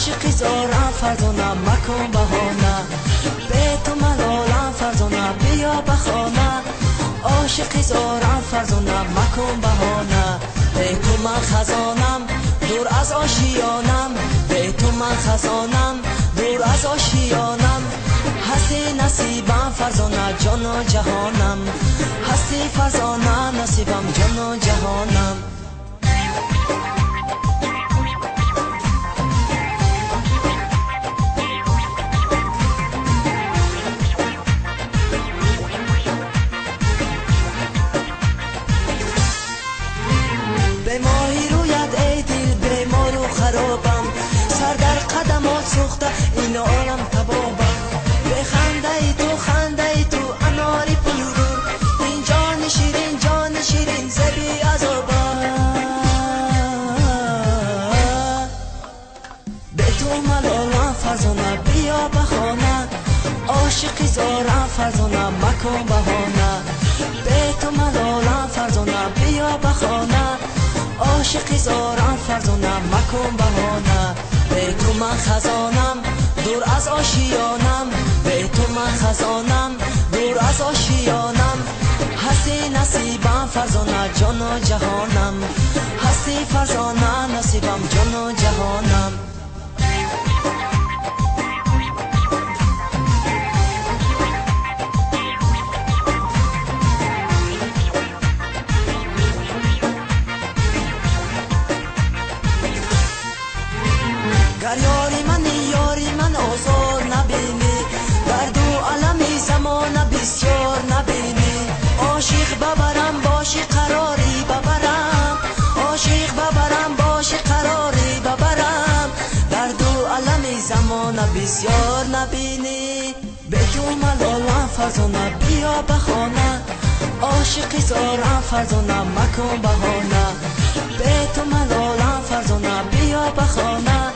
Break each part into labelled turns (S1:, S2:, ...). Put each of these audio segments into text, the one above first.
S1: عاشقی زارم فرزانه مکن بهانه، به تو ملالم فرزانه بیا بخانه. عاشقی زارم فرزانه مکن بهانه، به تو من خزانم دور از آشیانم، به تو من خزانم دور از آشیانم. هستی نصیبم فرزانه جان و جهانم، هستی فرزانه نصیبم جان و جهانم. به ماهی رویت ای دل بیمار و خرابم، سر در قدمات سوخته این عالم تبابم. به خنده ای تو خنده ای تو اناری پررو، این جان شیرین زبی عذابم. به تو ملالم فرزانه بیا بخانه، عاشقی زارم فرزانه مکن بهانه. به تو ملالم فرزانه بیا بخانه، عاشقی زارم فرزانه مکن بهانه. به تو من خزانم دور از آشیانم، به تو من خزانم دور از آشیانم. هستی نصیبم فرزانه جان و جهانم، هستی فرزانه نصیبم جان و جهانم. گر یاری من آزار نبینی، درد و علم زمان بسیار نبینی. عاشق ببرم باشی قراری ببرم، عاشق ببرم باشی قراری ببرم. درد و علم زمان بسیار نبینی، به تو ملالم فرزانه بیا بخانه. عاشقی زارم فرزانه مکن بهانه، به تو ملالم فرزانه بیا بخانه.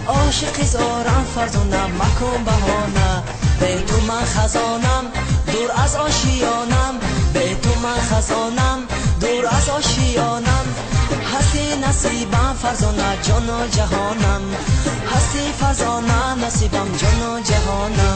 S1: عاشقی زارم فرزانه مکن بهانه، به تو من خزانم دور از آشیانم، به تو من خزانم دور از آشیانم. هستی نصیبم فرزانه جان و جهانم، هستی فرزانه نصیبم جان و جهانم.